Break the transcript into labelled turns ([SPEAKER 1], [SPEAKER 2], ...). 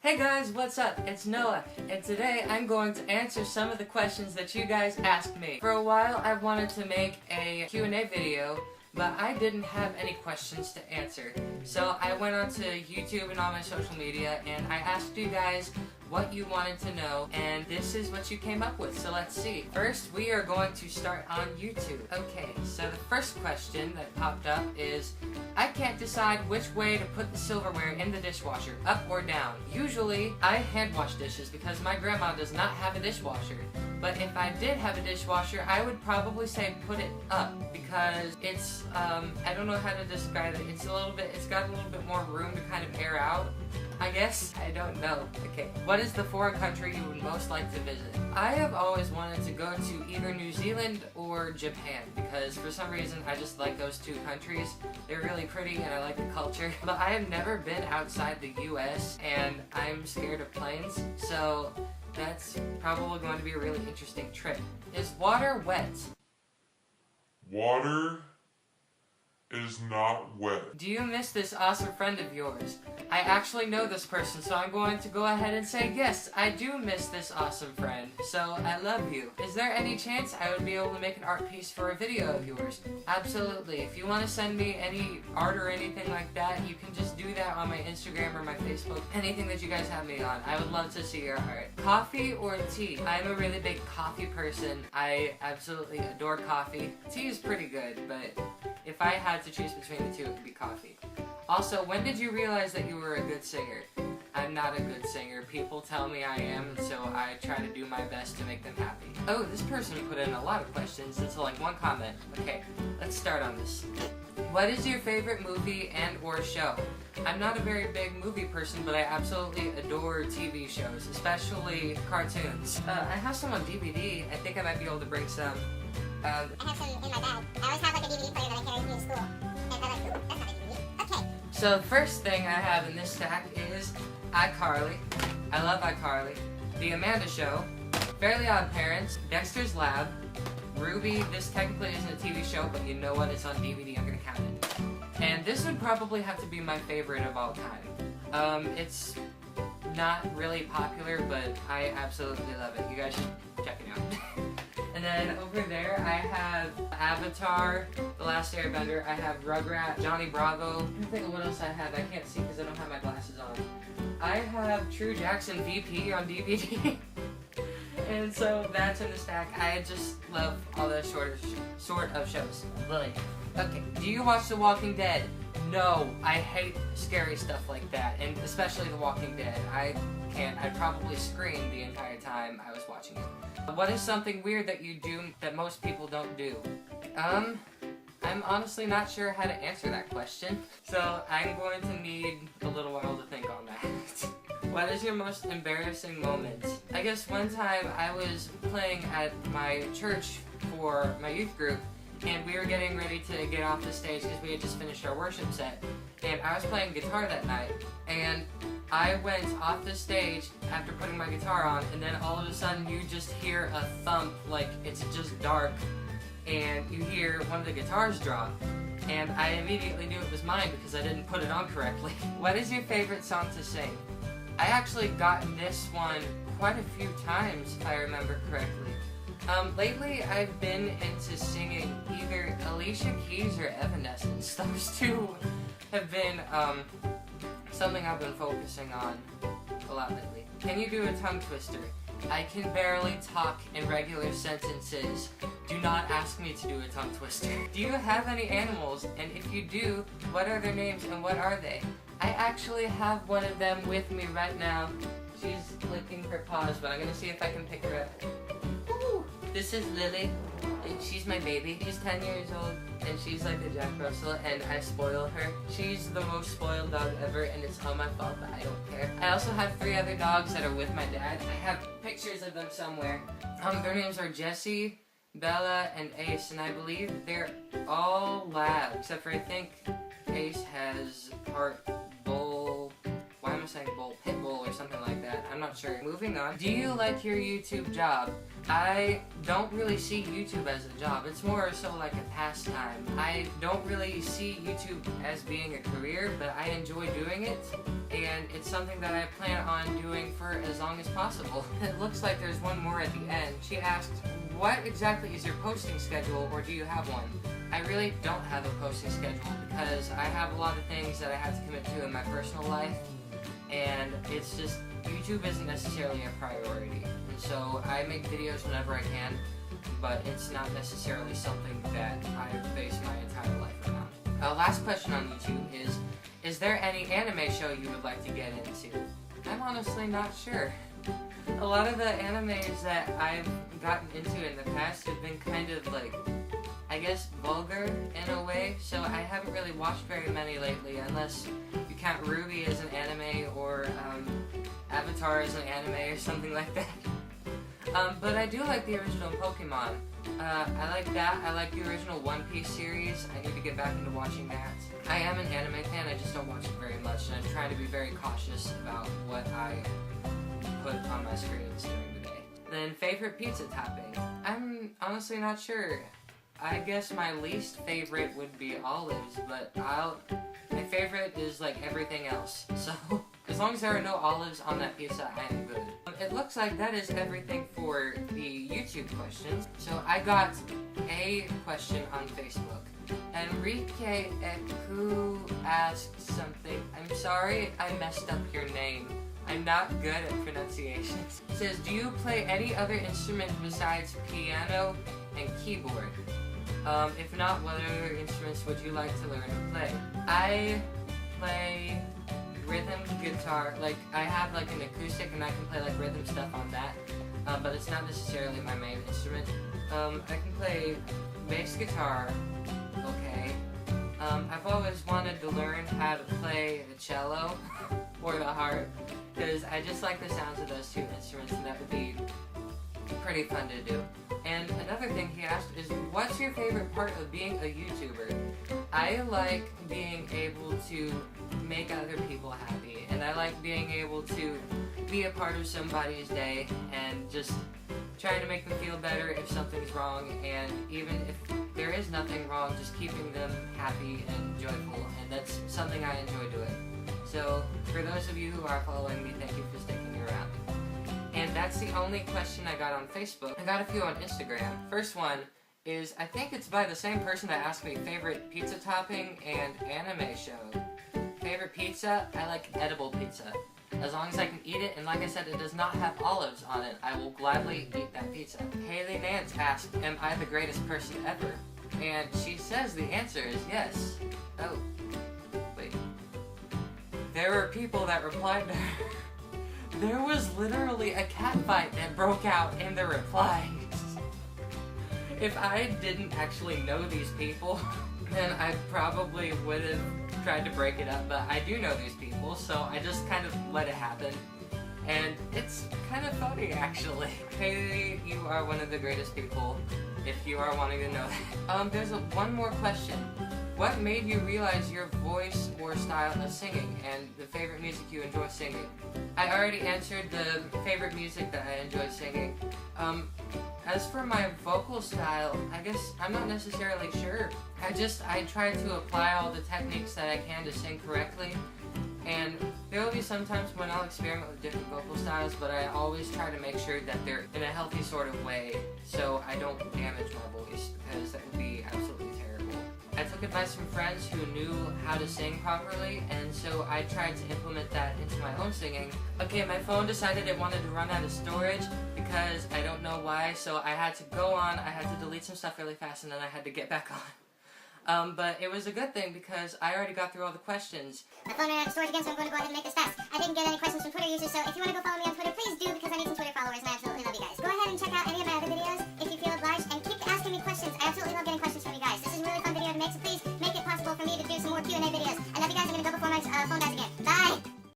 [SPEAKER 1] Hey guys, what's up? It's Noah, and today I'm going to answer some of the questions that you guys asked me. For a while, I've wanted to make a Q&A video, but I didn't have any questions to answer. So I went onto YouTube and all my social media, and I asked you guys what you wanted to know, and this is what you came up with, so let's see. First, we are going to start on YouTube. Okay, so the first question that popped up is, I can't decide which way to put the silverware in the dishwasher, up or down. Usually, I hand wash dishes because my grandma does not have a dishwasher. But if I did have a dishwasher, I would probably say put it up because it's, I don't know how to describe it. It's got a little bit more room to kind of air out, I guess. I don't know. Okay. What is the foreign country you would most like to visit? I have always wanted to go to either New Zealand or Japan because for some reason I just like those two countries. They're really pretty and I like the culture. But I have never been outside the US and I'm scared of planes, so that's probably going to be a really interesting trip. Is water wet?
[SPEAKER 2] Water is not wet.
[SPEAKER 1] Do you miss this awesome friend of yours? I actually know this person, so I'm going to go ahead and say yes, I do miss this awesome friend, so I love you. Is there any chance I would be able to make an art piece for a video of yours? Absolutely. If you want to send me any art or anything like that, you can just do that on my Instagram or my Facebook. Anything that you guys have me on. I would love to see your art. Coffee or tea? I'm a really big coffee person. I absolutely adore coffee. Tea is pretty good, but if I had to choose between the two, it would be coffee. Also, when did you realize that you were a good singer? I'm not a good singer. People tell me I am, and so I try to do my best to make them happy. Oh, this person put in a lot of questions into like one comment. Okay, let's start on this. What is your favorite movie and or show? I'm not a very big movie person, but I absolutely adore TV shows, especially cartoons. I have some on DVD. I think I might be able to bring some.
[SPEAKER 3] I have some in my bag. I always have like a DVD player that I carry with me to school. And I'm like, ooh, that's not a DVD. Okay.
[SPEAKER 1] So the first thing I have in this stack is iCarly. I love iCarly. The Amanda Show. Fairly Odd Parents. Dexter's Lab. Ruby. This technically isn't a TV show, but you know what? It's on DVD. I'm gonna count it. And this would probably have to be my favorite of all time. It's not really popular, but I absolutely love it. You guys should check it out. And then over there, I have Avatar, The Last Airbender. I have Rugrat, Johnny Bravo. I'm trying to think of what else I have. I can't see because I don't have my glasses on. I have True Jackson VP on DVD. And so that's in the stack. I just love all those sort of shows. Lily. Okay, do you watch The Walking Dead? No, I hate scary stuff like that, and especially The Walking Dead. I can't. I'd probably scream the entire time I was watching it. What is something weird that you do that most people don't do? I'm honestly not sure how to answer that question, so I'm going to need a little while to think on that. What is your most embarrassing moment? I guess one time I was playing at my church for my youth group, and we were getting ready to get off the stage because we had just finished our worship set. And I was playing guitar that night, and I went off the stage after putting my guitar on, and then all of a sudden you just hear a thump, like it's just dark, and you hear one of the guitars drop. And I immediately knew it was mine because I didn't put it on correctly. What is your favorite song to sing? I actually gotten this one quite a few times, if I remember correctly. Lately I've been into singing either Alicia Keys or Evanescence. Those two have been, something I've been focusing on a lot lately. Can you do a tongue twister? I can barely talk in regular sentences. Do not ask me to do a tongue twister. Do you have any animals? And if you do, what are their names and what are they? I actually have one of them with me right now. She's licking her paws, but I'm gonna see if I can pick her up. Woo! This is Lily. She's my baby. She's 10 years old, and she's like a Jack Russell, and I spoil her. She's the most spoiled dog ever, and it's all my fault, but I don't care. I also have 3 other dogs that are with my dad. I have pictures of them somewhere. Their names are Jessie, Bella, and Ace, and I believe they're all lab, except for I think Ace has part bull. Why am I saying bull? Pit bull or something like that. I'm not sure. Moving on. Do you like your YouTube job? I don't really see YouTube as a job. It's more so like a pastime. I don't really see YouTube as being a career, but I enjoy doing it, and it's something that I plan on doing for as long as possible. It looks like there's one more at the end. She asked, what exactly is your posting schedule, or do you have one? I really don't have a posting schedule because I have a lot of things that I have to commit to in my personal life, and it's just, YouTube isn't necessarily a priority. And so I make videos whenever I can, but it's not necessarily something that I base my entire life around. Last question on YouTube is there any anime show you would like to get into? I'm honestly not sure. A lot of the animes that I've gotten into in the past have been kind of like, I guess, vulgar in a way, so I haven't really watched very many lately, unless you count Ruby as an anime, or Avatar as an anime, or something like that. But I do like the original Pokemon. I like that. I like the original One Piece series. I need to get back into watching that. I am an anime fan, I just don't watch it very much, and I'm trying to be very cautious about what I put on my screens during the day. Then, favorite pizza topping? I'm honestly not sure. I guess my least favorite would be olives, but my favorite is like everything else. So, as long as there are no olives on that pizza, I am good. It looks like that is everything for the YouTube questions. So I got a question on Facebook. Enrique Eku asked something. I'm sorry I messed up your name. I'm not good at pronunciations. It says, do you play any other instrument besides piano and keyboard? If not, what other instruments would you like to learn to play? I play rhythm guitar. Like, I have like an acoustic and I can play like rhythm stuff on that, but it's not necessarily my main instrument. I can play bass guitar, okay. I've always wanted to learn how to play the cello or the harp, because I just like the sounds of those two instruments, and that would be pretty fun to do. And another thing he asked is, what's your favorite part of being a YouTuber? I like being able to make other people happy, and I like being able to be a part of somebody's day and just trying to make them feel better if something's wrong, and even if there is nothing wrong, just keeping them happy and joyful, and that's something I enjoy doing. So, for those of you who are following me, thank you for sticking around. And that's the only question I got on Facebook. I got a few on Instagram. First one is, I think it's by the same person that asked me favorite pizza topping and anime show. Favorite pizza? I like edible pizza. As long as I can eat it, and like I said, it does not have olives on it, I will gladly eat that pizza. Haley Nance asked, am I the greatest person ever? And she says the answer is yes. Oh, wait. There were people that replied to her. There was literally a catfight that broke out in the replies. If I didn't actually know these people, then I probably would have tried to break it up, but I do know these people, so I just kind of let it happen. And it's kind of funny, actually. Haley, you are one of the greatest people, if you are wanting to know that. There's one more question. What made you realize your voice or style of singing, and the favorite music you enjoy singing? I already answered the favorite music that I enjoy singing. As for my vocal style, I guess I'm not necessarily sure. I try to apply all the techniques that I can to sing correctly, and there will be some times when I'll experiment with different vocal styles, but I always try to make sure that they're in a healthy sort of way, so I don't damage my voice, because that would be absolutely terrible. I took advice from friends who knew how to sing properly, and so I tried to implement that into my own singing. Okay, my phone decided it wanted to run out of storage, because I don't know why, so I had to go on, I had to delete some stuff really fast, and then I had to get back on. But it was a good thing, because I already got through all the questions.
[SPEAKER 3] My phone ran out of storage again, so I'm going to go ahead and make this fast.